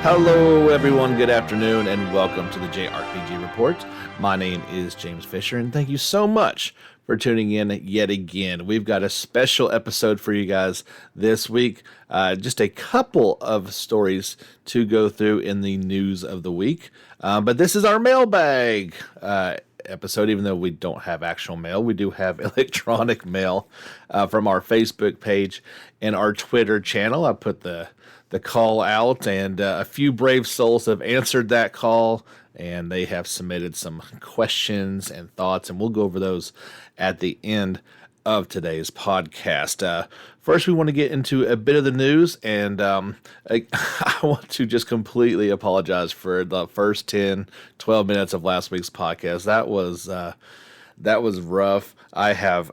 Hello, everyone. Good afternoon, and welcome to the JRPG Report. My name is James Fisher, and thank you so much for tuning in yet again. We've got a special episode for you guys this week. Just a couple of stories to go through in the news of the week. But this is our mailbag episode. Even though we don't have actual mail, we do have electronic mail from our Facebook page and our Twitter channel. I put the call out, and a few brave souls have answered that call, and they have submitted some questions and thoughts, and we'll go over those at the end of today's podcast. First, we want to get into a bit of the news, and I want to just completely apologize for the first 10, 12 minutes of last week's podcast. That was rough. I have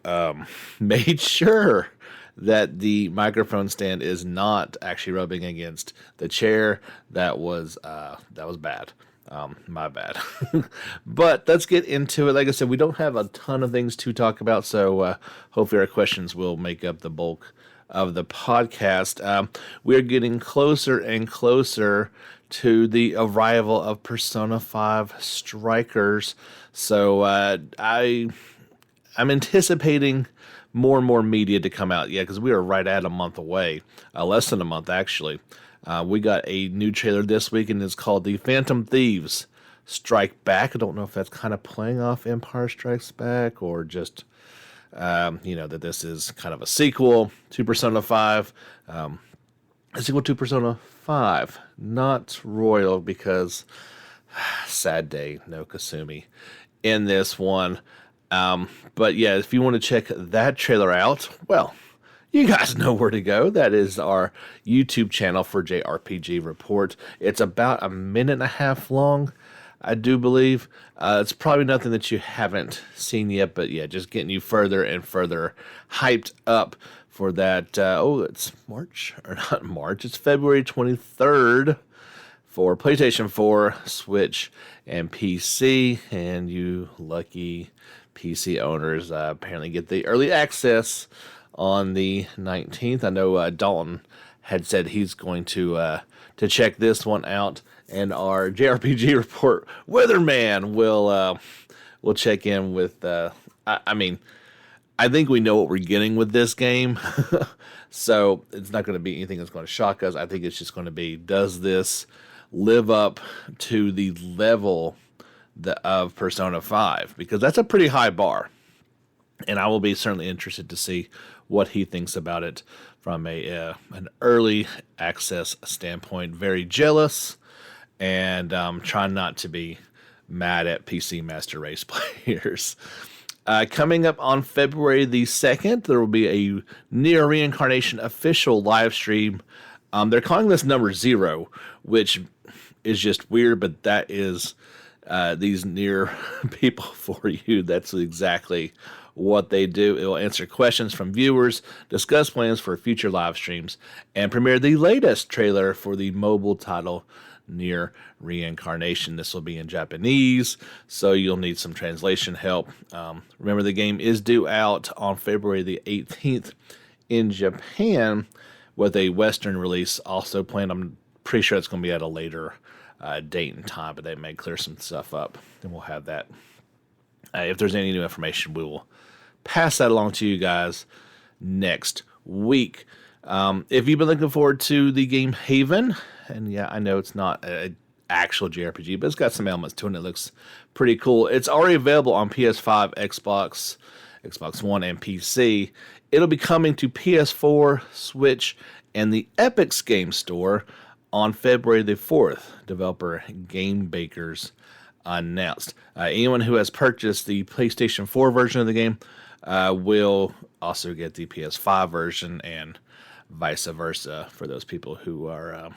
made sure that the microphone stand is not actually rubbing against the chair. That was bad. My bad. But let's get into it. Like I said, we don't have a ton of things to talk about, so hopefully our questions will make up the bulk of the podcast. We're getting closer and closer to the arrival of Persona 5 Strikers. So I'm anticipating more and more media to come out. Yeah, because we are right at a month away. Less than a month, actually. We got a new trailer this week, and it's called The Phantom Thieves Strike Back. I don't know if that's kind of playing off Empire Strikes Back or just, that this is kind of a sequel to Persona 5. A sequel to Persona 5, not Royal, because sad day, no Kasumi in this one. But yeah, if you want to check that trailer out, well, you guys know where to go. That is our YouTube channel for JRPG Report. It's about a minute and a half long, I do believe. It's probably nothing that you haven't seen yet, but yeah, just getting you further and further hyped up for that. It's March, or not March, it's February 23rd for PlayStation 4, Switch, and PC. And you lucky PC owners apparently get the early access on the 19th. I know Dalton had said he's going to check this one out, and our JRPG Report weatherman will check in with. I think we know what we're getting with this game, so it's not going to be anything that's going to shock us. I think it's just going to be, does this live up to the level of Persona 5? Because that's a pretty high bar, and I will be certainly interested to see what he thinks about it from an early access standpoint. Very jealous, and trying not to be mad at PC Master Race players. Coming up on February the 2nd, there will be a Nier Reincarnation official live stream. They're calling this number 0, which is just weird, but that is these Nier people for you. That's exactly what they do. It will answer questions from viewers, discuss plans for future live streams, and premiere the latest trailer for the mobile title Nier Reincarnation. This will be in Japanese, so you'll need some translation help. Remember, the game is due out on February the 18th in Japan, with a Western release also planned. I'm pretty sure it's going to be at a later date and time, but they may clear some stuff up, and we'll have that. If there's any new information, we will pass that along to you guys next week. If you've been looking forward to the game Haven, and yeah, I know it's not an actual JRPG, but it's got some elements to it, and it looks pretty cool. It's already available on PS5, Xbox One, and PC. It'll be coming to PS4, Switch, and the Epic's Game Store on February the 4th. Developer Game Bakers announced. Anyone who has purchased the PlayStation 4 version of the game will also get the PS5 version, and vice versa. For those people who are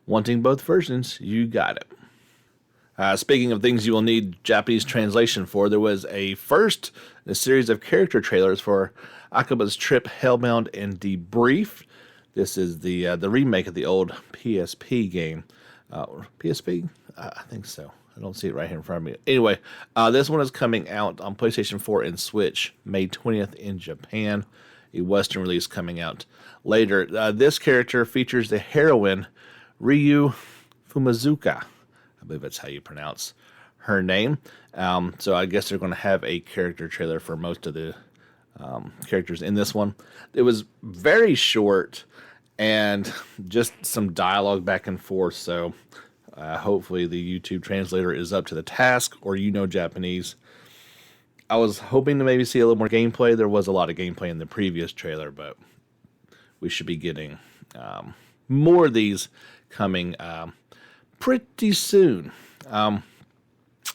wanting both versions, you got it. Speaking of things you will need Japanese translation for, there was a first in a series of character trailers for Akaba's Trip, Hellbound, and Debrief. This is the remake of the old PSP game. PSP? I think so. I don't see it right here in front of me. Anyway, this one is coming out on PlayStation 4 and Switch May 20th in Japan. A Western release coming out later. This character features the heroine Ryu Fumazuka. I believe that's how you pronounce her name. So I guess they're going to have a character trailer for most of the characters in this one. It was very short and just some dialogue back and forth. So hopefully the YouTube translator is up to the task, or Japanese. I was hoping to maybe see a little more gameplay. There was a lot of gameplay in the previous trailer, but we should be getting more of these coming pretty soon.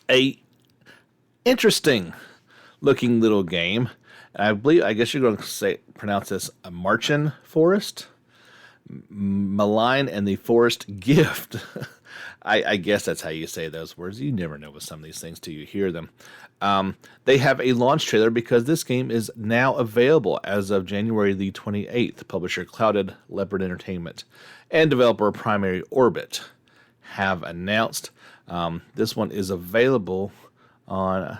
A interesting looking little game. I guess you're going to pronounce this a Marchen Forest. Malign and the Forest Gift. I guess that's how you say those words. You never know with some of these things till you hear them. They have a launch trailer because this game is now available as of January the 28th. Publisher Clouded Leopard Entertainment and developer Primary Orbit have announced. This one is available on, I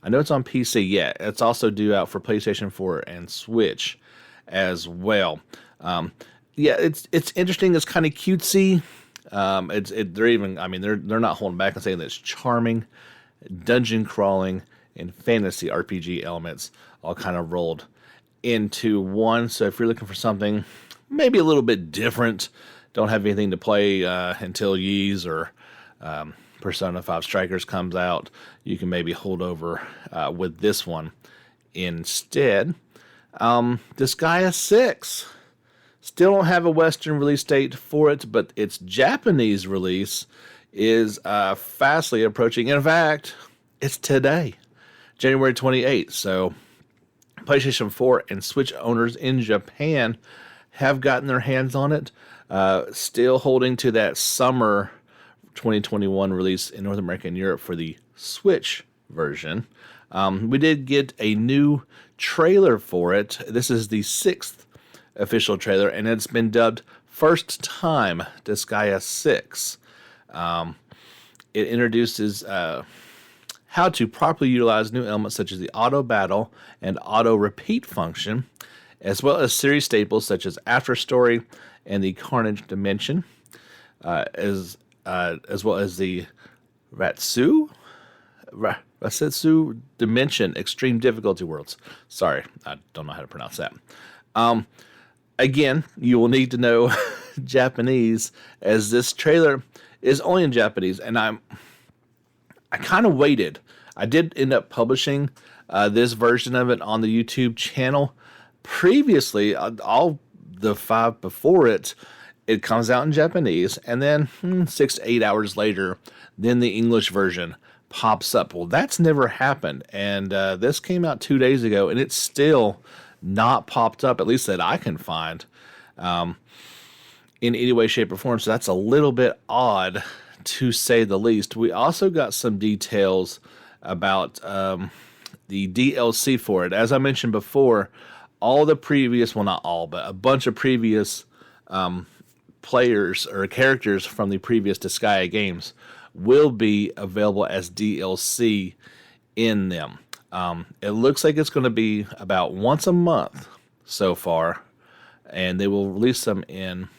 know it's on PC. Yeah, it's also due out for PlayStation 4 and Switch as well. It's interesting. It's kind of cutesy. They're not holding back and saying that it's charming, dungeon crawling, and fantasy RPG elements all kind of rolled into one. So if you're looking for something maybe a little bit different, don't have anything to play until Ys or Persona 5 Strikers comes out, you can maybe hold over with this one instead. Disgaea 6. Still don't have a Western release date for it, but its Japanese release is fastly approaching. In fact, it's today, January 28th. So PlayStation 4 and Switch owners in Japan have gotten their hands on it. Still holding to that summer 2021 release in North America and Europe for the Switch version. We did get a new trailer for it. This is the 6th official trailer, and it's been dubbed First Time Disgaea 6. It introduces how to properly utilize new elements such as the auto battle and auto repeat function, as well as series staples such as After Story and the Carnage Dimension, as well as the Rasetsu Dimension Extreme Difficulty Worlds. Sorry, I don't know how to pronounce that. Again, you will need to know Japanese, as this trailer is only in Japanese, and I kind of waited. I did end up publishing this version of it on the YouTube channel. Previously, all the 5 before it comes out in Japanese, and then 6 to 8 hours later, then the English version pops up. Well, that's never happened, and this came out 2 days ago, and it's still not popped up, at least that I can find, in any way, shape, or form. So that's a little bit odd, to say the least. We also got some details about the DLC for it. As I mentioned before, all the previous, well, not all, but a bunch of previous players or characters from the previous Disgaea games will be available as DLC in them. It looks like it's going to be about once a month so far, and they will release them in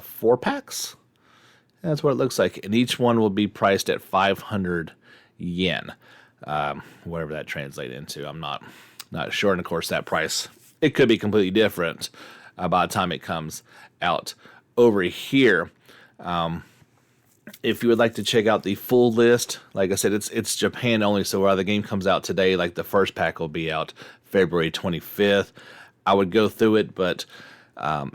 4 packs. That's what it looks like, and each one will be priced at 500 yen, whatever that translates into. I'm not sure, and of course that price, it could be completely different by the time it comes out over here. If you would like to check out the full list, like I said, it's Japan only, so while the game comes out today, like the first pack will be out February 25th. I would go through it, but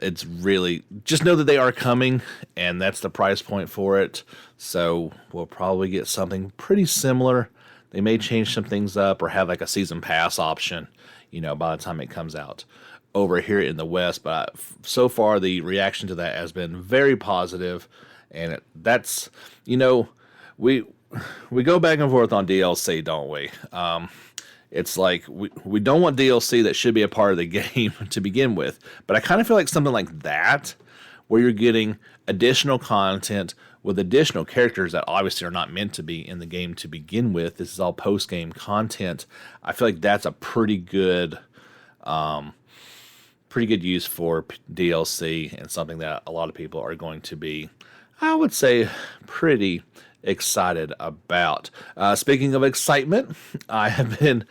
it's really, just know that they are coming, and that's the price point for it. So we'll probably get something pretty similar. They may change some things up or have like a season pass option, by the time it comes out over here in the West. But so far, the reaction to that has been very positive. And that's, we go back and forth on DLC, don't we? It's like we don't want DLC that should be a part of the game to begin with. But I kind of feel like something like that, where you're getting additional content with additional characters that obviously are not meant to be in the game to begin with. This is all post-game content. I feel like that's a pretty good use for DLC, and something that a lot of people are going to be, I would say, pretty excited about. Speaking of excitement, I have been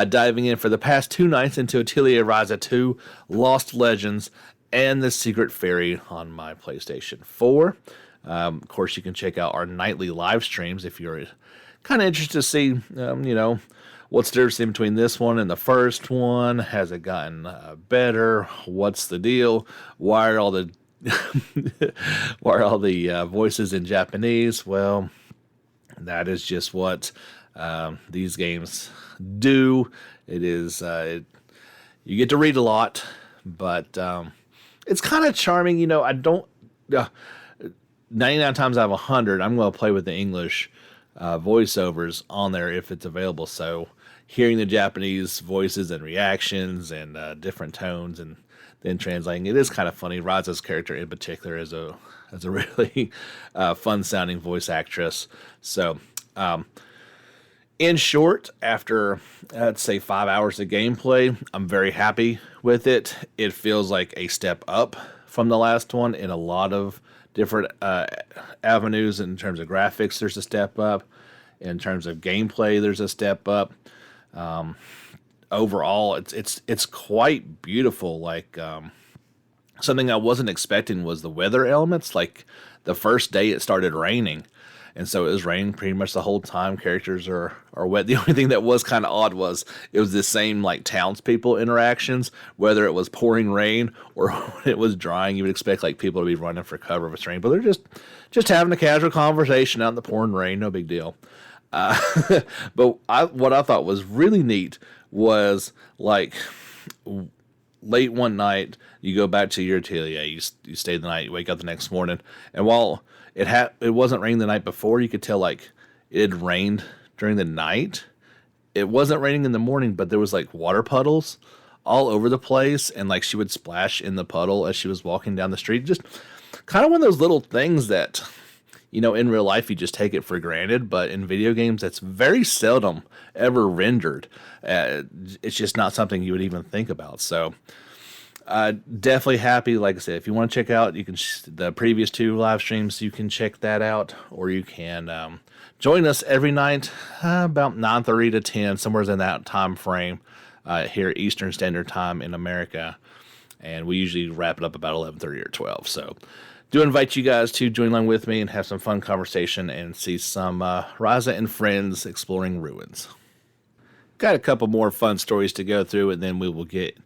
diving in for the past 2 nights into Atelier Ryza 2, Lost Legends, and the Secret Fairy on my PlayStation 4. Of course, you can check out our nightly live streams if you're kind of interested to see, what's the difference between this one and the first one. Has it gotten better? What's the deal? Why are all the voices in Japanese? Well, that is just what these games do. It is you get to read a lot, but it's kind of charming. I don't 99 times out of 100, I'm going to play with the English voiceovers on there if it's available. So hearing the Japanese voices and reactions and different tones and then translating, it is kind of funny. Raza's character in particular is a really fun sounding voice actress. So in short, after let's say 5 hours of gameplay, I'm very happy with it. It feels like a step up from the last one in a lot of different avenues. In terms of graphics, there's a step up. In terms of gameplay, there's a step up. Overall, it's quite beautiful. Like something I wasn't expecting was the weather elements. Like the first day, it started raining, and so it was raining pretty much the whole time. Characters are wet. The only thing that was kind of odd was it was the same like townspeople interactions, whether it was pouring rain or when it was drying. You would expect like people to be running for cover if it's raining, but they're just having a casual conversation out in the pouring rain. No big deal. But what I thought was really neat was like late one night, you go back to your atelier, you stay the night, you wake up the next morning, and while it wasn't raining the night before, you could tell like it had rained during the night. It wasn't raining in the morning, but there was like water puddles all over the place, and like she would splash in the puddle as she was walking down the street. Just kind of one of those little things that, in real life, you just take it for granted, but in video games, that's very seldom ever rendered. It's just not something you would even think about. So, definitely happy. Like I said, if you want to check out, you can the previous 2 live streams, you can check that out, or you can join us every night about 9:30 to 10, somewhere in that time frame here Eastern Standard Time in America, and we usually wrap it up about 11:30 or 12. So. Do invite you guys to join along with me and have some fun conversation and see some Ryza and friends exploring ruins. Got a couple more fun stories to go through, and then we will get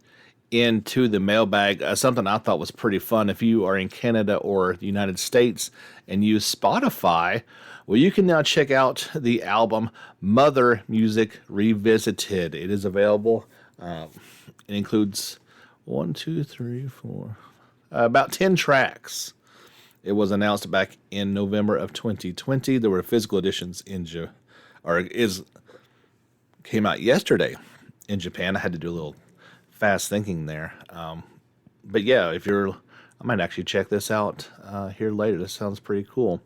into the mailbag. Something I thought was pretty fun. If you are in Canada or the United States and use Spotify, well, you can now check out the album Mother Music Revisited. It is available. It includes 1, 2, 3, 4, about 10 tracks. It was announced back in November of 2020. There were physical editions came out yesterday in Japan. I had to do a little fast thinking there. But yeah, I might actually check this out here later. This sounds pretty cool.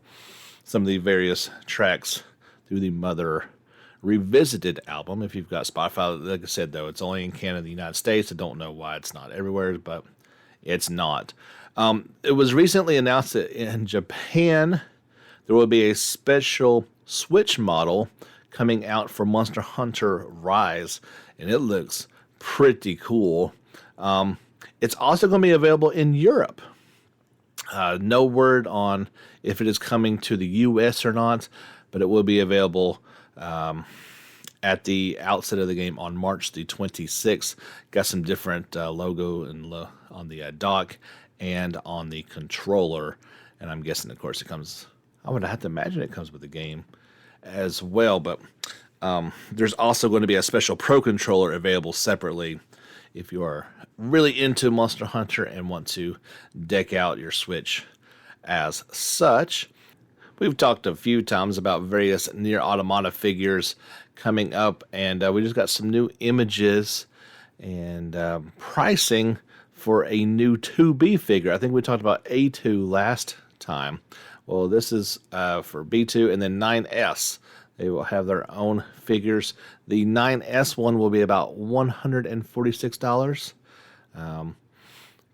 Some of the various tracks through the Mother Revisited album. If you've got Spotify, like I said, though, it's only in Canada and the United States. I don't know why it's not everywhere, but it's not. It was recently announced that in Japan, there will be a special Switch model coming out for Monster Hunter Rise, and it looks pretty cool. It's also going to be available in Europe. No word on if it is coming to the U.S. or not, but it will be available at the outset of the game on March the 26th. Got some different logo and on the dock and on the controller, and I'm guessing, of course, I would have to imagine it comes with the game as well, but there's also going to be a special Pro Controller available separately if you are really into Monster Hunter and want to deck out your Switch as such. We've talked a few times about various Nier Automata figures coming up, and we just got some new images and pricing for a new 2B figure. I think we talked about A2 last time. Well, this is for B2, and then 9S. They will have their own figures. The 9S one will be about $146.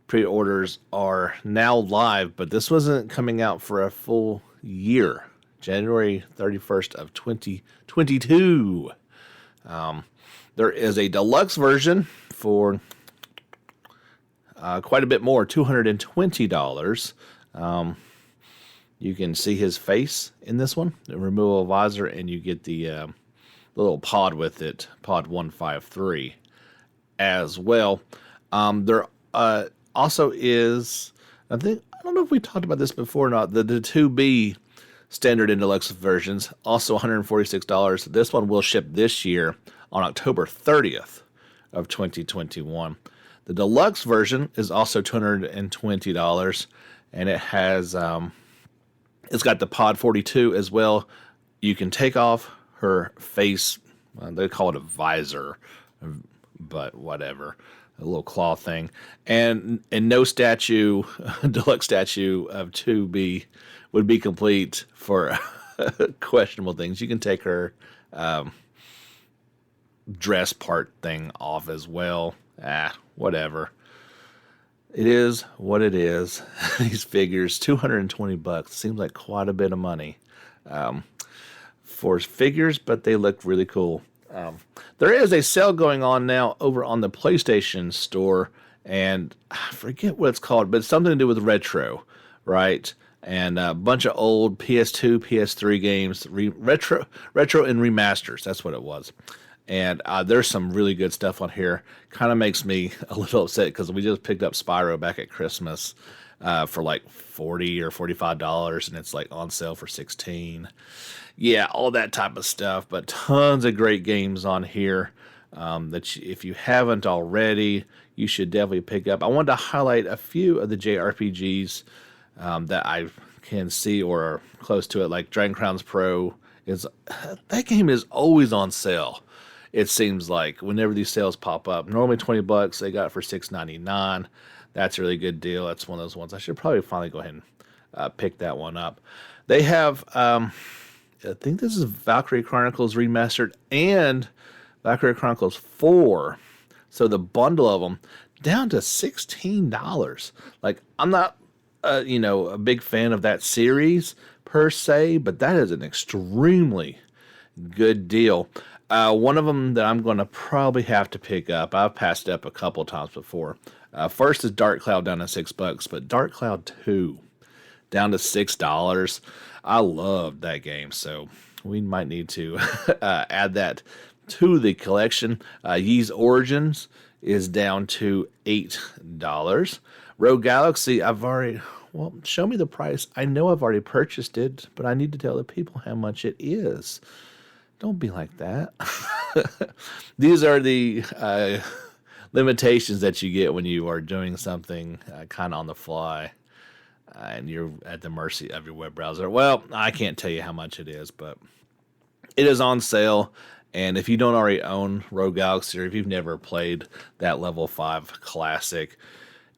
Pre-orders are now live, but this wasn't coming out for a full year. January 31st of 2022. There is a deluxe version for quite a bit more, $220. You can see his face in this one, the removable visor, and you get the little pod with it, pod 153 as well. There also is, I don't know if we talked about this before or not, the 2B standard and deluxe versions, also $146. This one will ship this year on October 30th of 2021. The deluxe version is also $220, and it has it's got the Pod 42 as well. You can take off her face. They call it a visor, but whatever, a little claw thing, and no statue, deluxe statue of 2B would be complete for questionable things. You can take her dress part thing off as well. Whatever. It is what it is. These figures, $220, seems like quite a bit of money for figures, but they look really cool. There is a sale going on now over on the PlayStation Store, and I forget what it's called, but it's something to do with retro, right? And a bunch of old PS2, PS3 games, retro and remasters. That's what it was. And there's some really good stuff on here. Kind of makes me a little upset because we just picked up Spyro back at Christmas for like $40 or $45, and it's like on sale for $16. Yeah, all that type of stuff. But tons of great games on here that if you haven't already, you should definitely pick up. I wanted to highlight a few of the JRPGs that I can see or are close to it, like Dragon Crowns Pro. That game is always on sale. It seems like whenever these sales pop up, normally $20, they got it for $6.99. That's a really good deal. That's one of those ones I should probably finally go ahead and pick that one up. They have, I think this is Valkyrie Chronicles Remastered and Valkyrie Chronicles 4. So the bundle of them down to $16. Like, I'm not, a big fan of that series per se, but that is an extremely good deal. One of them that I'm going to probably have to pick up, I've passed it up a couple times before. First is Dark Cloud down to $6, but Dark Cloud 2 down to $6. I love that game, so we might need to add that to the collection. Ys Origins is down to $8. Rogue Galaxy, show me the price. I know I've already purchased it, but I need to tell the people how much it is. Don't be like that. These are the limitations that you get when you are doing something kind of on the fly and you're at the mercy of your web browser. Well, I can't tell you how much it is, but it is on sale. And if you don't already own Rogue Galaxy, or if you've never played that level 5 classic,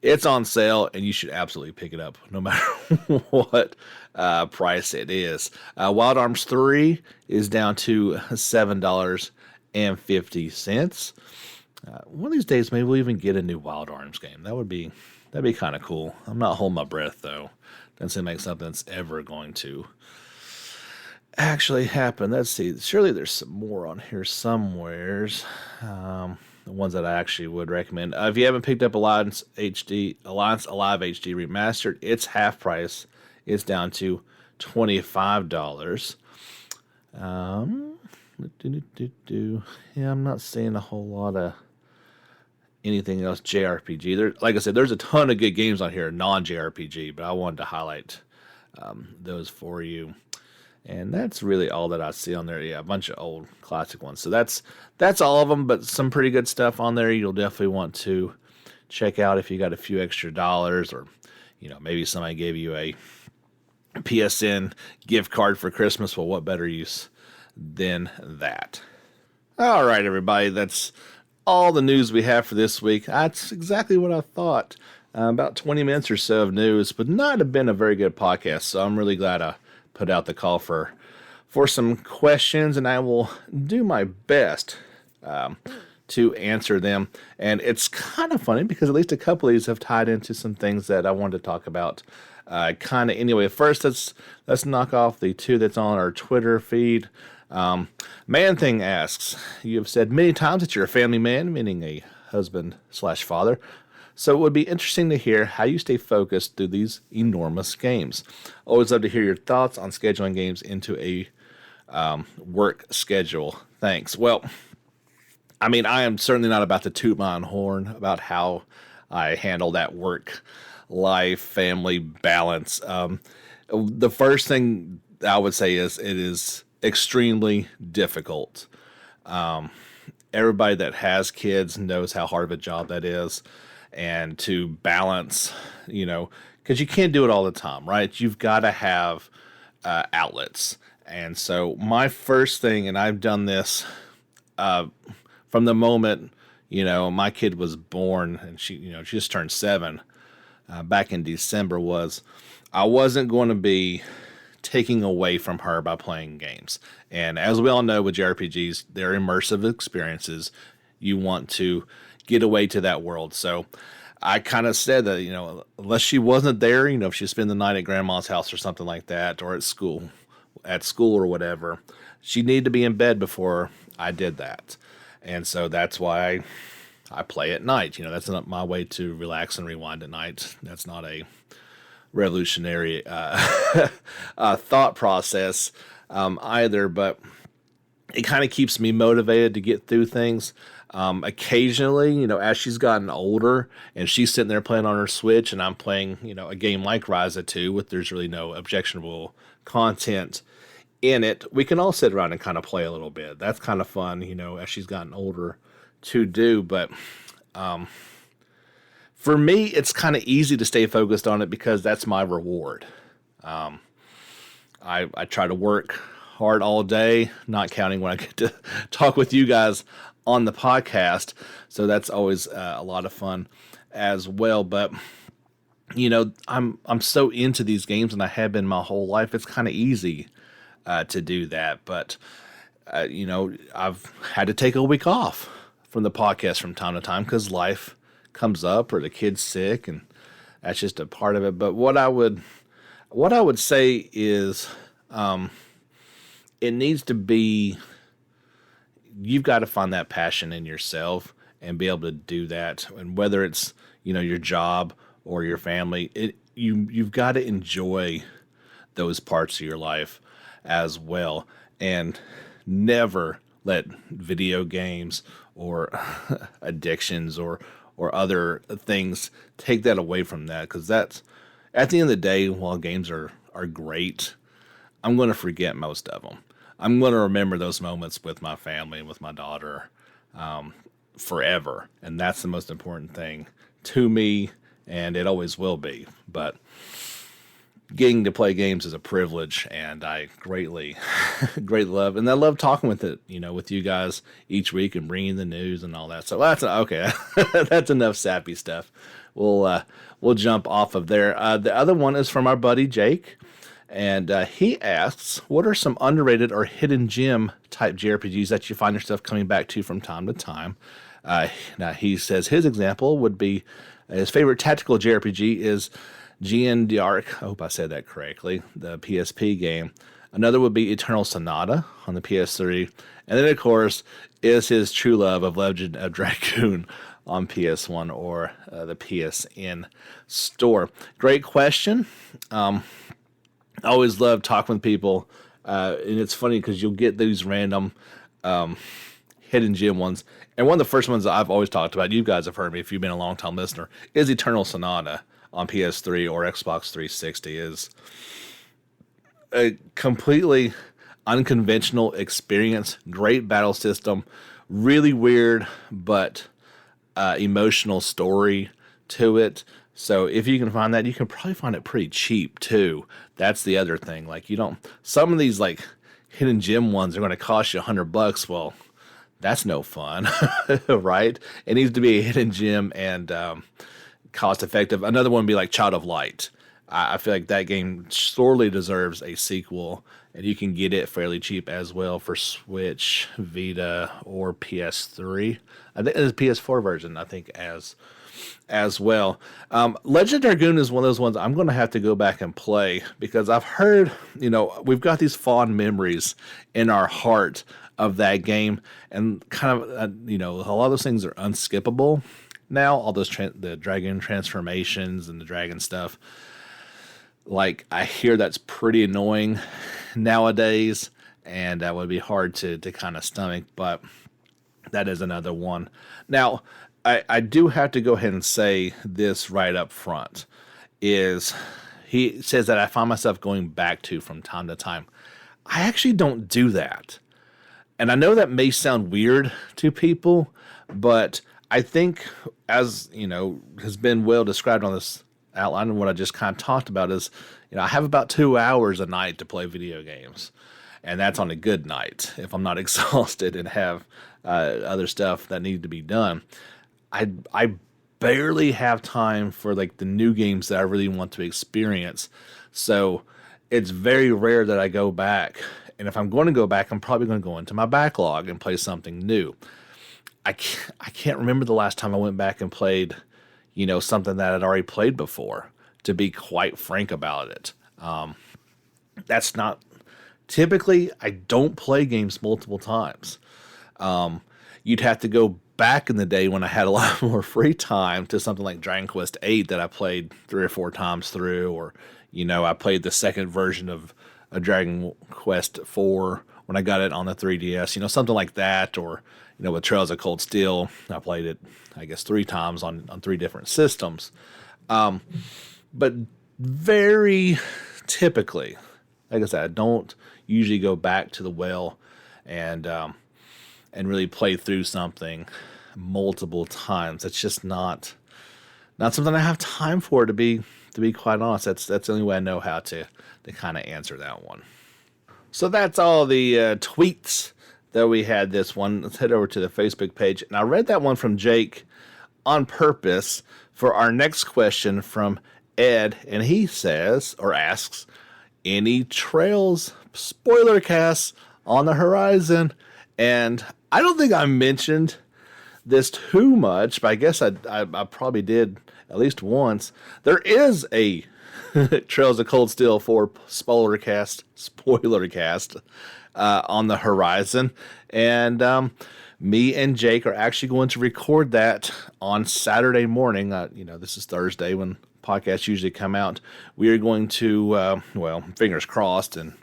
it's on sale, and you should absolutely pick it up no matter what price it is. Wild Arms 3 is down to $7.50. One of these days, maybe we'll even get a new Wild Arms game. That'd be kind of cool. I'm not holding my breath, though. Doesn't seem like something that's ever going to actually happen. Let's see. Surely there's some more on here somewheres. The ones that I actually would recommend. If you haven't picked up Alliance Alive HD Remastered, it's half price. It's down to $25. Yeah, I'm not seeing a whole lot of anything else JRPG. Like I said, there's a ton of good games on here, non-JRPG, but I wanted to highlight those for you. And that's really all that I see on there. Yeah, a bunch of old classic ones. So that's all of them, but some pretty good stuff on there you'll definitely want to check out if you got a few extra dollars, or maybe somebody gave you a PSN gift card for Christmas. Well, what better use than that? All right, everybody, that's all the news we have for this week. That's exactly what I thought. about 20 minutes or so of news, but not have been a very good podcast. So I'm really glad I put out the call for some questions, and I will do my best to answer them. And it's kind of funny because at least a couple of these have tied into some things that I wanted to talk about. Kind of anyway. First, let's knock off the two that's on our Twitter feed. Man Thing asks, you have said many times that you're a family man, meaning a husband/father. So it would be interesting to hear how you stay focused through these enormous games. Always love to hear your thoughts on scheduling games into a work schedule. Thanks. Well, I mean, I am certainly not about to toot my own horn about how I handle that work life family balance. The first thing I would say is it is extremely difficult. Everybody that has kids knows how hard of a job that is, and to balance, because you can't do it all the time, right? You've got to have outlets. And so my first thing, and I've done this from the moment, my kid was born, and she just turned 7 back in December, was I wasn't going to be taking away from her by playing games. And as we all know with JRPGs, they're immersive experiences. You want to get away to that world. So I kind of said that, unless she wasn't there, if she spent the night at grandma's house or something like that, or at school or whatever, she needed to be in bed before I did that. And so that's why I play at night. That's not my way to relax and rewind at night. That's not a revolutionary thought process either, but it kind of keeps me motivated to get through things. Occasionally, as she's gotten older and she's sitting there playing on her Switch and I'm playing, a game like Ryza 2 with there's really no objectionable content in it, we can all sit around and kind of play a little bit. That's kind of fun, as she's gotten older to do. But for me, it's kind of easy to stay focused on it because that's my reward. I try to work hard all day, not counting when I get to talk with you guys on the podcast. So that's always a lot of fun as well. But I'm so into these games, and I have been my whole life. It's kind of easy to do that. But I've had to take a week off from the podcast from time to time because life comes up or the kid's sick, and that's just a part of it. But what I would say is it needs to be, you've got to find that passion in yourself and be able to do that. And whether it's, your job or your family, you've got to enjoy those parts of your life as well, and never let video games or addictions or other things take that away from that. Because that's, at the end of the day, while games are great, I'm going to forget most of them. I'm going to remember those moments with my family and with my daughter forever. And that's the most important thing to me, and it always will be. But getting to play games is a privilege, and I greatly love, and I love talking with you guys each week and bringing the news and all that. So that's okay. That's enough sappy stuff. We'll jump off of there. The other one is from our buddy Jake, and he asks, what are some underrated or hidden gem type JRPGs that you find yourself coming back to from time to time? Now he says his example would be his favorite tactical JRPG is GN Dark, I hope I said that correctly, the PSP game. Another would be Eternal Sonata on the PS3. And then, of course, is his true love of Legend of Dragoon on PS1 or the PSN store. Great question. I always love talking with people, and it's funny because you'll get these random hidden gem ones. And one of the first ones that I've always talked about, you guys have heard me if you've been a long-time listener, is Eternal Sonata on PS3 or Xbox 360. Is a completely unconventional experience, great battle system, really weird but emotional story to it. So if you can find that, you can probably find it pretty cheap too. That's the other thing. Like, you don't, some of these like hidden gem ones are going to cost you $100. Well, that's no fun, right? It needs to be a hidden gem and cost effective. Another one would be like Child of Light. I feel like that game sorely deserves a sequel, and you can get it fairly cheap as well for Switch, Vita, or PS3. I think there's a PS4 version, I think, as well. Legend Dragoon is one of those ones I'm going to have to go back and play, because I've heard, we've got these fond memories in our heart of that game, and kind of, a lot of those things are unskippable now. All those the dragon transformations and the dragon stuff. Like, I hear that's pretty annoying nowadays, and that would be hard to kind of stomach, but that is another one. Now, I do have to go ahead and say this right up front, is he says that I find myself going back to from time to time. I actually don't do that. And I know that may sound weird to people, but I think, as, has been well described on this outline, and what I just kind of talked about is, I have about 2 hours a night to play video games. And that's on a good night, if I'm not exhausted and have other stuff that need to be done. I barely have time for like the new games that I really want to experience. So it's very rare that I go back. And if I'm going to go back, I'm probably going to go into my backlog and play something new. I can't remember the last time I went back and played, something that I'd already played before, to be quite frank about it. That's not... Typically, I don't play games multiple times. You'd have to go back in the day when I had a lot more free time to something like Dragon Quest VIII that I played 3 or 4 times through, or, I played the second version of Dragon Quest IV when I got it on the 3DS, something like that, or, with Trails of Cold Steel, I played it, I guess, 3 times on 3 different systems. But very typically, like I said, I don't usually go back to the well and really play through something multiple times. It's just not something I have time for, to be quite honest. That's the only way I know how to kind of answer that one. So that's all the tweets that we had this one. Let's head over to the Facebook page. And I read that one from Jake on purpose for our next question from Ed. And he says, or asks, any Trails spoiler casts on the horizon? And I don't think I mentioned this too much, but I guess I probably did at least once. There is a Trails of Cold Steel 4 spoiler cast on the horizon, and me and Jake are actually going to record that on Saturday morning. This is Thursday when podcasts usually come out. We are going to, fingers crossed, and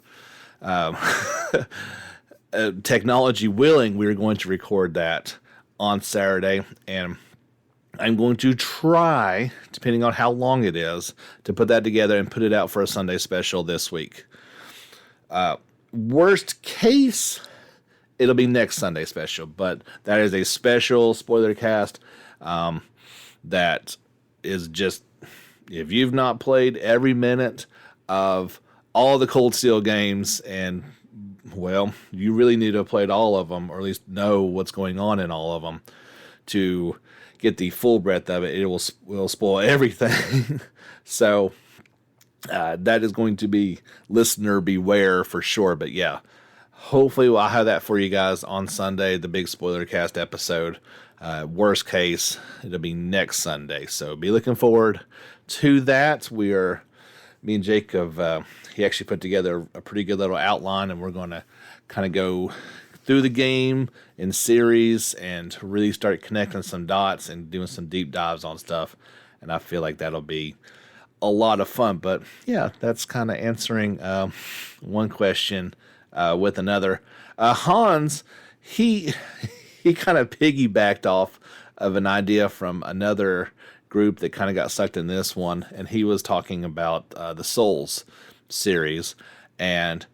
technology willing, we are going to record that on Saturday, and I'm going to try, depending on how long it is, to put that together and put it out for a Sunday special this week. Worst case, it'll be next Sunday special, but that is a special spoiler cast that is just, if you've not played every minute of all the Cold Steel games, and, well, you really need to have played all of them, or at least know what's going on in all of them, to get the full breadth of it. It will spoil everything. So that is going to be listener beware for sure. But yeah, hopefully I'll have that for you guys on Sunday, the big spoiler cast episode. Worst case, it'll be next Sunday. So be looking forward to that. Me and Jake he actually put together a pretty good little outline, and we're going to kind of go through the game in series and really start connecting some dots and doing some deep dives on stuff. And I feel like that'll be a lot of fun. But yeah, that's kind of answering one question with another. Hans, he kind of piggybacked off of an idea from another group that kind of got sucked in this one, and he was talking about the Souls series, and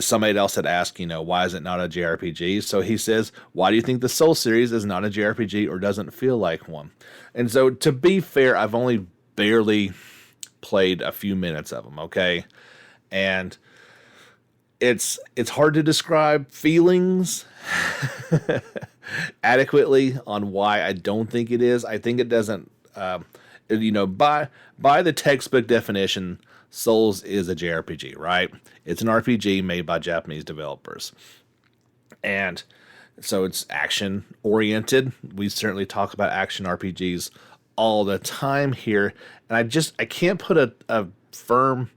somebody else had asked, why is it not a JRPG? So he says, why do you think the Souls series is not a JRPG or doesn't feel like one? And so, to be fair, I've only barely played a few minutes of them, okay? And it's hard to describe feelings adequately on why I don't think it is. I think it doesn't By the textbook definition, Souls is a JRPG, right? It's an RPG made by Japanese developers. And so it's action oriented. We certainly talk about action RPGs all the time here. And I can't put a firm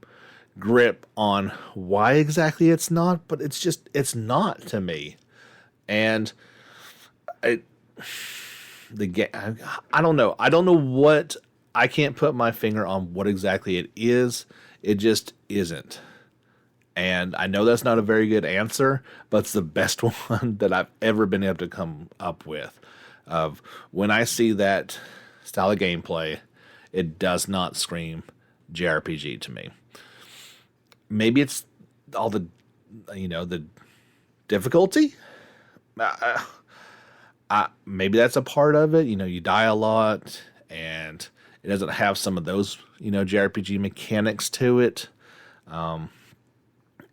grip on why exactly it's not, but it's not to me. And I the game I don't know. I don't know what I can't put my finger on what exactly it is. It just isn't. And I know that's not a very good answer, but it's the best one that I've ever been able to come up with. Of when I see that style of gameplay, it does not scream JRPG to me. Maybe it's all the difficulty. Maybe that's a part of it. You die a lot, and it doesn't have some of those JRPG mechanics to it.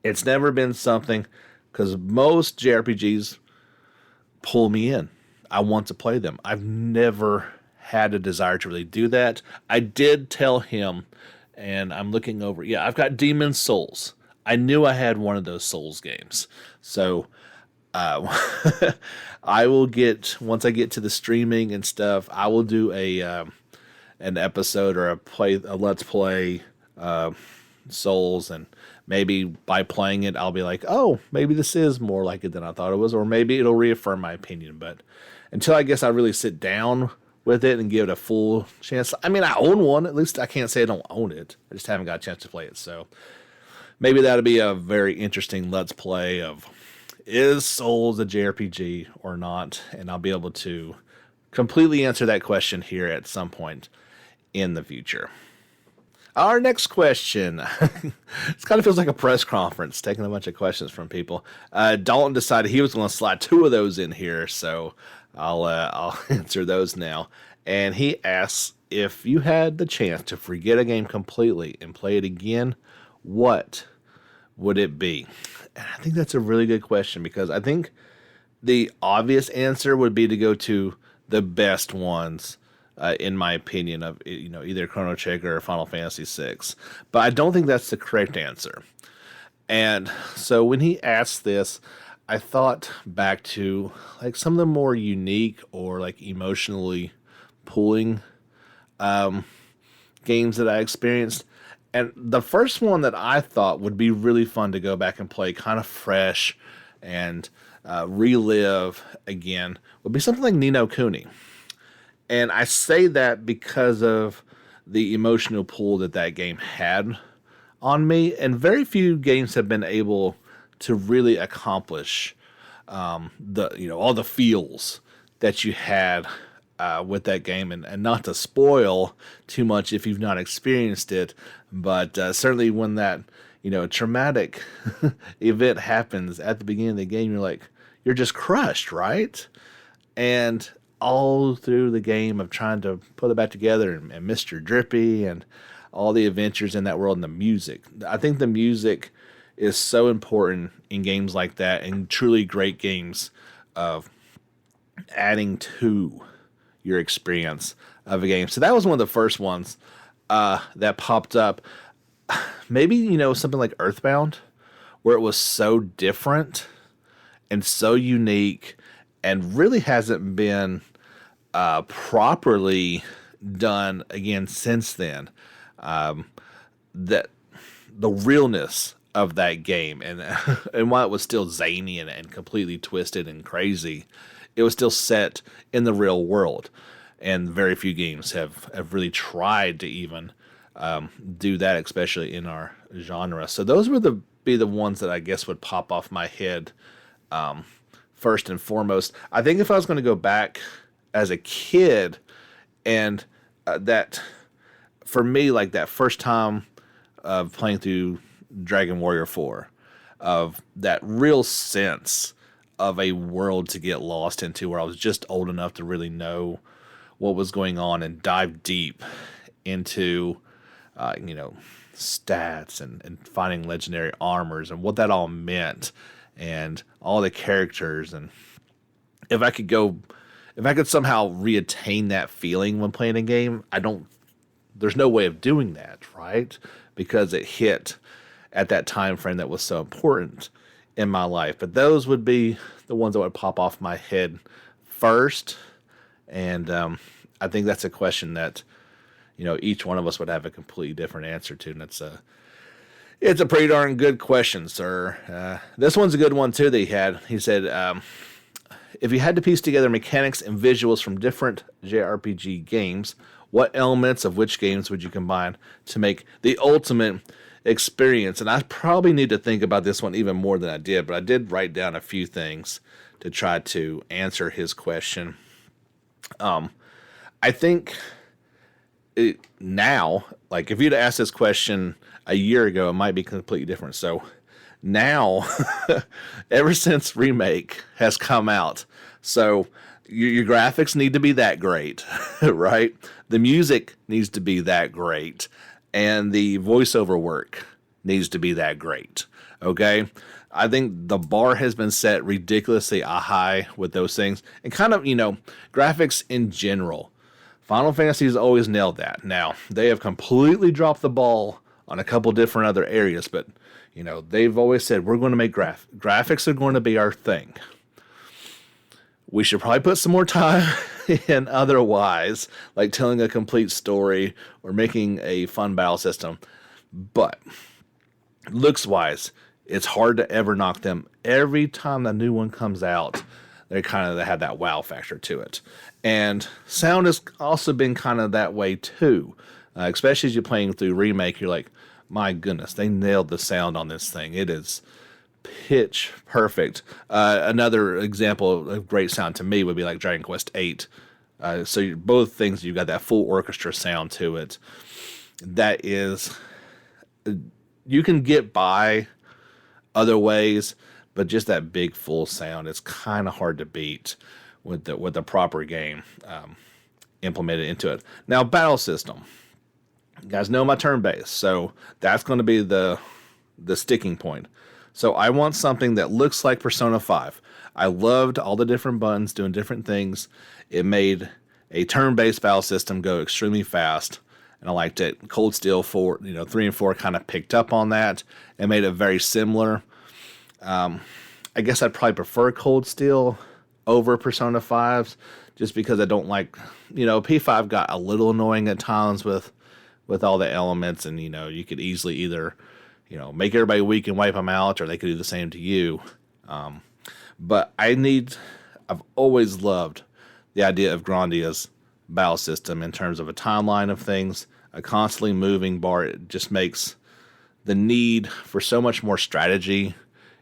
It's never been something, because most JRPGs pull me in. I want to play them. I've never had a desire to really do that. I did tell him, and I'm looking over. Yeah, I've got Demon's Souls. I knew I had one of those Souls games. So I will once I get to the streaming and stuff, I will do an episode or a let's play Souls, and maybe by playing it, I'll be like, oh, maybe this is more like it than I thought it was, or maybe it'll reaffirm my opinion. But until I guess I really sit down with it and give it a full chance. I mean, I own one. At least I can't say I don't own it. I just haven't got a chance to play it. So maybe that'll be a very interesting let's play of, is Souls a JRPG or not? And I'll be able to completely answer that question here at some point in the future. Our next question. This kind of feels like a press conference, taking a bunch of questions from people. Dalton decided he was going to slide two of those in here, so I'll answer those now. And he asks, if you had the chance to forget a game completely and play it again, what would it be? And I think that's a really good question, because I think the obvious answer would be to go to the best ones. In my opinion, of either Chrono Trigger or Final Fantasy VI, but I don't think that's the correct answer. And so when he asked this, I thought back to like some of the more unique or like emotionally pulling games that I experienced. And the first one that I thought would be really fun to go back and play, kind of fresh and relive again, would be something like Ni no Kuni. And I say that because of the emotional pull that game had on me. And very few games have been able to really accomplish all the feels that you had with that game. And not to spoil too much if you've not experienced it, but certainly when that traumatic event happens at the beginning of the game, you're just crushed, right? And all through the game of trying to put it back together, and Mr. Drippy and all the adventures in that world, and the music. I think the music is so important in games like that, and truly great games of adding to your experience of a game. So that was one of the first ones that popped up. Maybe, something like Earthbound, where it was so different and so unique, and really hasn't been properly done again since then. That the realness of that game, and and while it was still zany and completely twisted and crazy, it was still set in the real world. And very few games have really tried to even do that, especially in our genre. So those would be the ones that I guess would pop off my head first and foremost. I think if I was going to go back as a kid, and that for me, like that first time of playing through Dragon Warrior 4, of that real sense of a world to get lost into, where I was just old enough to really know what was going on and dive deep into stats and finding legendary armors and what that all meant, and all the characters. And if I could somehow reattain that feeling when playing a game, I don't there's no way of doing that, right? Because it hit at that time frame that was so important in my life. But those would be the ones that would pop off my head first. And I think that's a question that, each one of us would have a completely different answer to. And it's a pretty darn good question, sir. This one's a good one, too, that he had. He said, if you had to piece together mechanics and visuals from different JRPG games, what elements of which games would you combine to make the ultimate experience? And I probably need to think about this one even more than I did, but I did write down a few things to try to answer his question. I think now, like if you'd asked this question a year ago, it might be completely different. So now, ever since Remake has come out, so your graphics need to be that great, right? The music needs to be that great, and the voiceover work needs to be that great, okay? I think the bar has been set ridiculously high with those things, and kind of, graphics in general. Final Fantasy has always nailed that. Now, they have completely dropped the ball on a couple different other areas, but they've always said, we're going to make graphics are going to be our thing. We should probably put some more time in otherwise, like telling a complete story or making a fun battle system. But looks-wise, it's hard to ever knock them. Every time a new one comes out, they have that wow factor to it. And sound has also been kind of that way too. Especially as you're playing through Remake, you're like, my goodness, they nailed the sound on this thing. It is pitch perfect. Another example of great sound to me would be like Dragon Quest VIII. So both things, you've got that full orchestra sound to it. That is, you can get by other ways, but just that big full sound, it's kind of hard to beat with the proper game implemented into it. Now, battle system. You guys know my turn base, so that's going to be the sticking point. So I want something that looks like Persona 5. I loved all the different buttons doing different things. It made a turn-based battle system go extremely fast, and I liked it. Cold Steel 4, 3 and 4 kind of picked up on that and made it very similar. I guess I'd probably prefer Cold Steel over Persona 5s, just because I don't like, P5 got a little annoying at times with all the elements, and you could easily either make everybody weak and wipe them out, or they could do the same to you. But I've always loved the idea of Grandia's battle system in terms of a timeline of things, a constantly moving bar. It just makes the need for so much more strategy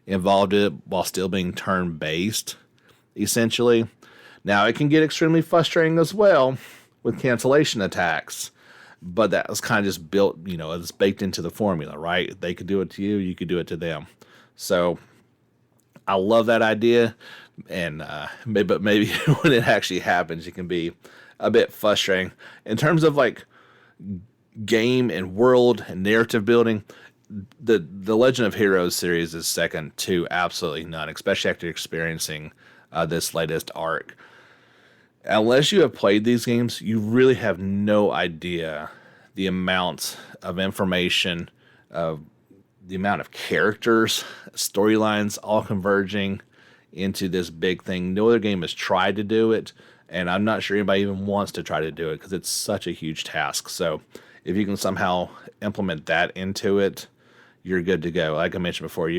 involved in it while still being turn-based, essentially. Now, it can get extremely frustrating as well with cancellation attacks, but that was kind of just built, it's baked into the formula, right? They could do it to you, you could do it to them. So I love that idea, and but maybe when it actually happens, it can be a bit frustrating. In terms of like game and world and narrative building, the Legend of Heroes series is second to absolutely none, especially after experiencing this latest arc. Unless you have played these games, you really have no idea the amount of information, the amount of characters, storylines all converging into this big thing. No other game has tried to do it, and I'm not sure anybody even wants to try to do it because it's such a huge task. So if you can somehow implement that into it, you're good to go. Like I mentioned before,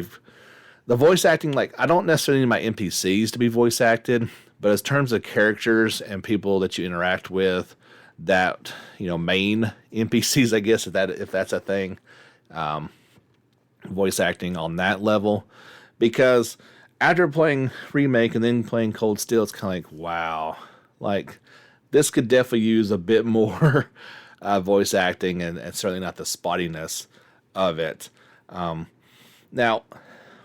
the voice acting, like I don't necessarily need my NPCs to be voice acted, but in terms of characters and people that you interact with, that main NPCs, I guess if that's a thing, voice acting on that level, because after playing Remake and then playing Cold Steel, it's kind of like, wow, like this could definitely use a bit more voice acting and certainly not the spottiness of it. Now,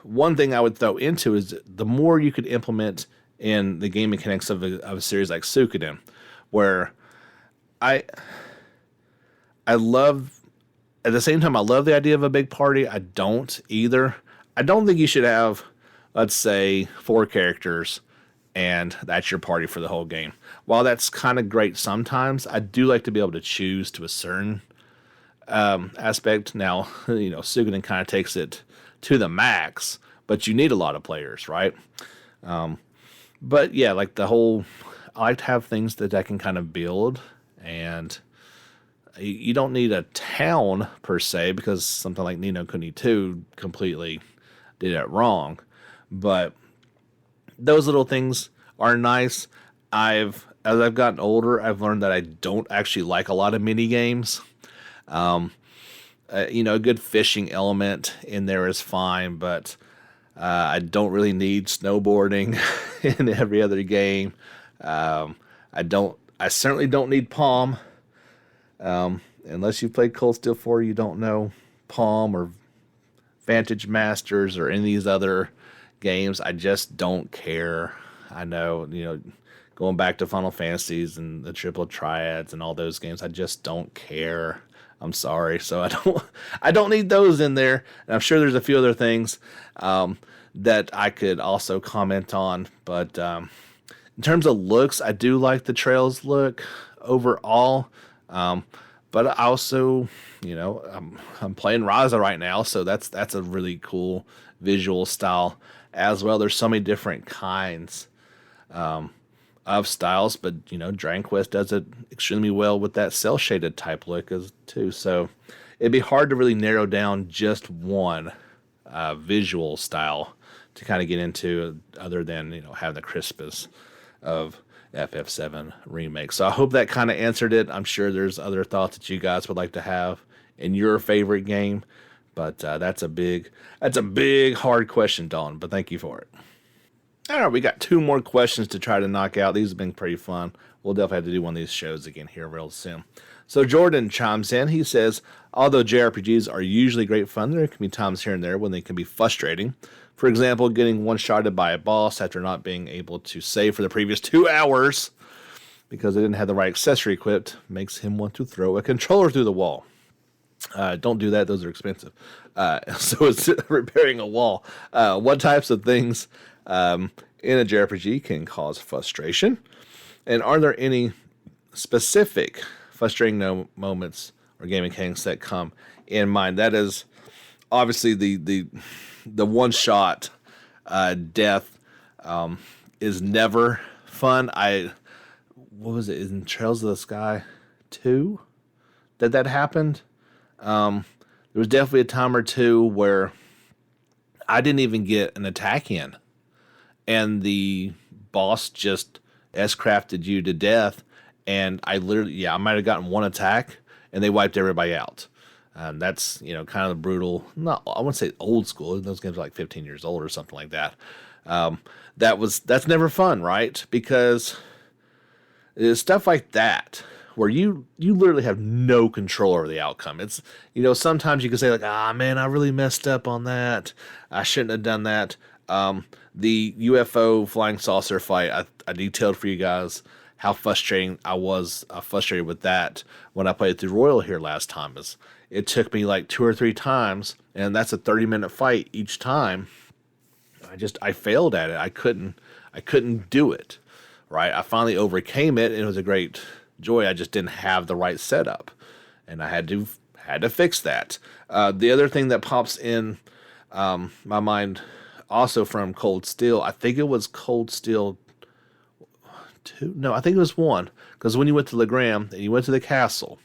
one thing I would throw into is the more you could implement in the game mechanics of a series like Suikoden, where I love, at the same time, I love the idea of a big party. I don't either. I don't think you should have, let's say, 4 characters and that's your party for the whole game. While that's kind of great sometimes, I do like to be able to choose to a certain aspect. Now, Suikoden kind of takes it to the max, but you need a lot of players, right? But yeah, like I like to have things that I can kind of build, and you don't need a town per se, because something like Ni no Kuni 2 completely did it wrong. But those little things are nice. As I've gotten older, I've learned that I don't actually like a lot of mini games. A good fishing element in there is fine, but I don't really need snowboarding in every other game. I certainly don't need Palm. Unless you've played Cold Steel 4, you don't know Palm or Vantage Masters or any of these other games. I just don't care. I know, going back to Final Fantasies and the Triple Triads and all those games, I just don't care. I'm sorry. So I don't need those in there. And I'm sure there's a few other things that I could also comment on. But in terms of looks, I do like the Trails look overall. But I also, I'm playing Ryza right now, so that's a really cool visual style as well. There's so many different kinds of styles, but Dragon Quest does it extremely well with that cell shaded type look too. So it'd be hard to really narrow down just one visual style to kind of get into, other than having the crispness of FF7 remake. So I hope that kind of answered it. I'm sure there's other thoughts that you guys would like to have in your favorite game, but that's a big hard question, Dawn. But thank you for it. All right, we got 2 more questions to try to knock out. These have been pretty fun. We'll definitely have to do one of these shows again here real soon. So Jordan chimes in. He says, although JRPGs are usually great fun, there can be times here and there when they can be frustrating. For example, getting one-shotted by a boss after not being able to save for the previous 2 hours because they didn't have the right accessory equipped makes him want to throw a controller through the wall. Don't do that. Those are expensive. So it's repairing a wall. What types of things in a JRPG can cause frustration? And are there any specific frustrating moments or game mechanics that come in mind? That is obviously the one-shot death is never fun. What was it, in Trails of the Sky 2 that happened? There was definitely a time or two where I didn't even get an attack in, and the boss just S-crafted you to death, and I might have gotten one attack, and they wiped everybody out. That's, kind of the brutal, I wouldn't say old school, those games are like 15 years old or something like that. That's never fun, right? Because it's stuff like that where you literally have no control over the outcome. It's, sometimes you can say like, man, I really messed up on that. I shouldn't have done that. The UFO flying saucer fight, I detailed for you guys how frustrating I was frustrated with that when I played through Royal here last time. It took me like 2 or 3 times, and that's a 30-minute fight each time. I failed at it. I couldn't do it. Right? I finally overcame it, and it was a great joy. I just didn't have the right setup, and I had to fix that. The other thing that pops in my mind, also from Cold Steel, I think it was Cold Steel 2. No, I think it was 1, because when you went to Legram and you went to the castle,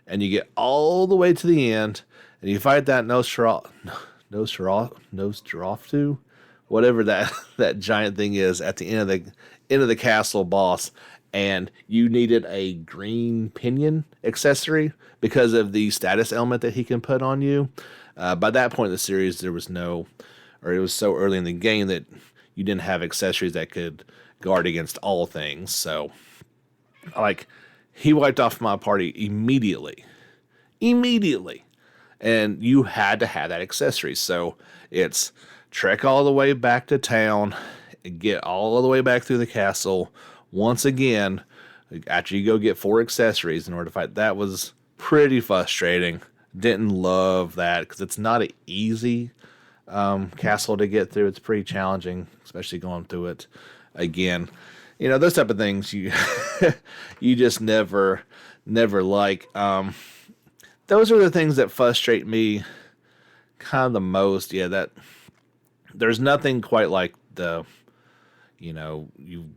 and you get all the way to the end, and you fight that Nosferatu, whatever that giant thing is at the end of the castle boss, and you needed a green pinion accessory because of the status element that he can put on you. By that point in the series, it was so early in the game that you didn't have accessories that could guard against all things. So, he wiped off my party immediately, and you had to have that accessory. So it's trek all the way back to town, get all the way back through the castle once again after you go get 4 accessories in order to fight. That was pretty frustrating. Didn't love that because it's not an easy castle to get through. It's pretty challenging, especially going through it again, those type of things you you just never like. Those are the things that frustrate me kind of the most. Yeah, that there's nothing quite like you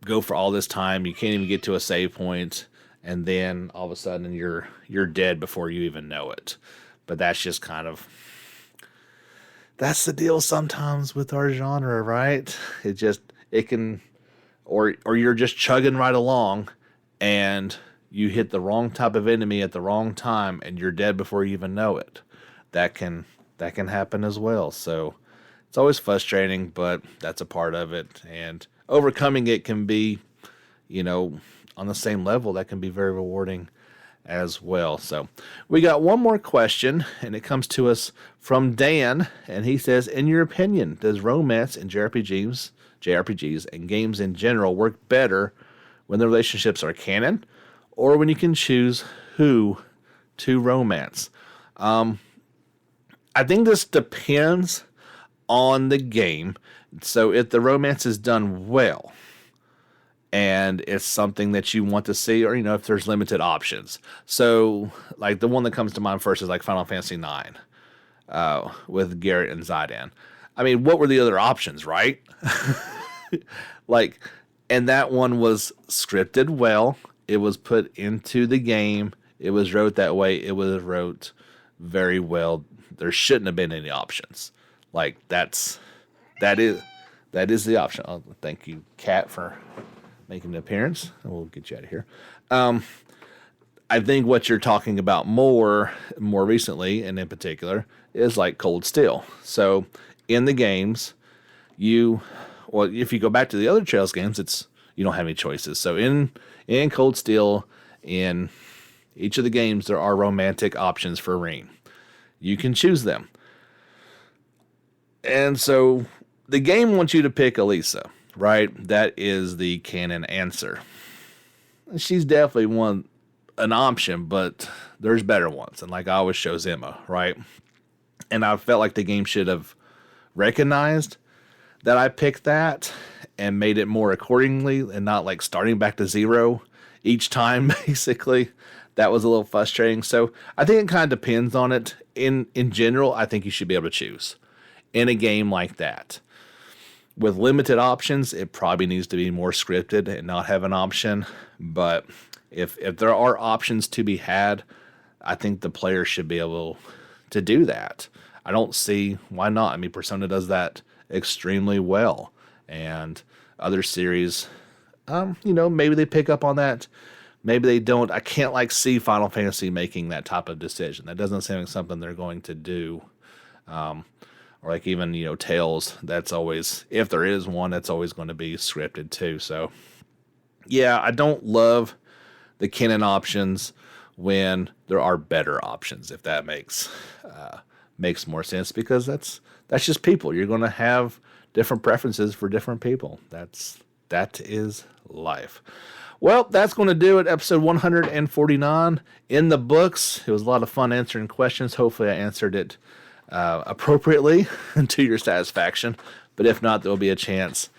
go for all this time, you can't even get to a save point, and then all of a sudden you're dead before you even know it. But that's just that's the deal sometimes with our genre, right? It can, or you're just chugging right along and you hit the wrong type of enemy at the wrong time and you're dead before you even know it. That can happen as well. So it's always frustrating, but that's a part of it. And overcoming it can be, on the same level, that can be very rewarding as well. So we got one more question, and it comes to us from Dan, and he says, in your opinion, does romance in JRPGs and games in general work better when the relationships are canon, or when you can choose who to romance? I think this depends on the game. So if the romance is done well and it's something that you want to see, or if there's limited options. So like the one that comes to mind first is like Final Fantasy IX with Garrett and Zidane. I mean, what were the other options, right? And that one was scripted well. It was put into the game. It was wrote that way. It was wrote very well. There shouldn't have been any options. That is the option. Oh, thank you, Kat, for making an appearance. We'll get you out of here. I think what you're talking about more recently, and in particular, is like Cold Steel. So in the games, if you go back to the other Trails games, you don't have any choices. So in Cold Steel, in each of the games, there are romantic options for Reen. You can choose them. And so the game wants you to pick Elisa, right? That is the canon answer. She's definitely an option, but there's better ones. And like I always chose Emma, right? And I felt like the game should have recognized that I picked that and made it more accordingly, and not like starting back to zero each time, basically. That was a little frustrating. So I think it kind of depends on it. In general, I think you should be able to choose in a game like that. With limited options, it probably needs to be more scripted and not have an option. But if there are options to be had, I think the player should be able to do that. I don't see why not. I mean, Persona does that extremely well. And other series, maybe they pick up on that. Maybe they don't. I can't see Final Fantasy making that type of decision. That doesn't seem like something they're going to do. Or like even, Tales, that's always, if there is one, that's always going to be scripted too. So yeah, I don't love the canon options when there are better options, if that makes more sense, because that's just people. You're going to have different preferences for different people. That is life. Well, that's going to do it. Episode 149 in the books. It was a lot of fun answering questions. Hopefully I answered it appropriately and to your satisfaction. But if not, there'll be a chance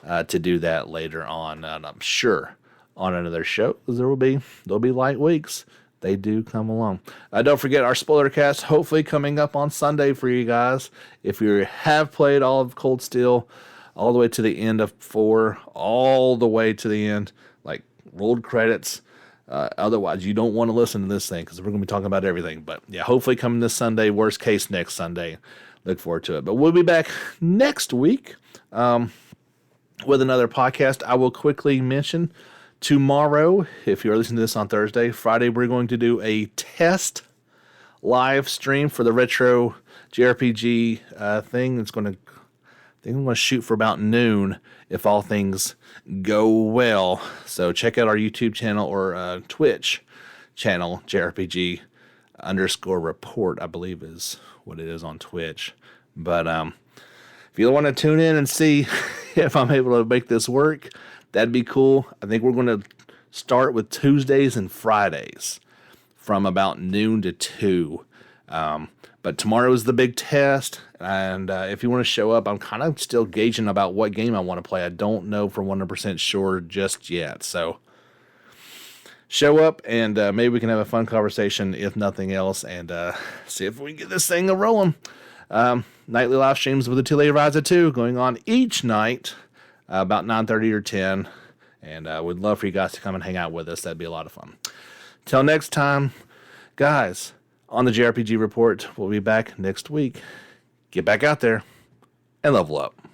to do that later on. And I'm sure on another show, because there'll be light weeks. They do come along. Don't forget our spoiler cast, hopefully coming up on Sunday for you guys. If you have played all of Cold Steel, all the way to the end of 4, all the way to the end, like rolled credits. Otherwise, you don't want to listen to this thing, because we're going to be talking about everything. But yeah, hopefully coming this Sunday, worst case next Sunday. Look forward to it. But we'll be back next week with another podcast. I will quickly mention tomorrow, if you're listening to this on Thursday, Friday, we're going to do a test live stream for the retro JRPG thing. I'm going to shoot for about noon if all things go well. So check out our YouTube channel or Twitch channel, JRPG _report, I believe is what it is on Twitch. But if you want to tune in and see if I'm able to make this work, that'd be cool. I think we're going to start with Tuesdays and Fridays from about noon to 2. But tomorrow is the big test, And if you want to show up, I'm kind of still gauging about what game I want to play. I don't know for 100% sure just yet. So show up, and maybe we can have a fun conversation, if nothing else, and see if we can get this thing a-rolling. Nightly live streams with Atelier Ryza 2 going on each night, about 9:30 or 10. And we'd love for you guys to come and hang out with us. That'd be a lot of fun. Till next time, guys, on the JRPG Report, we'll be back next week. Get back out there and level up.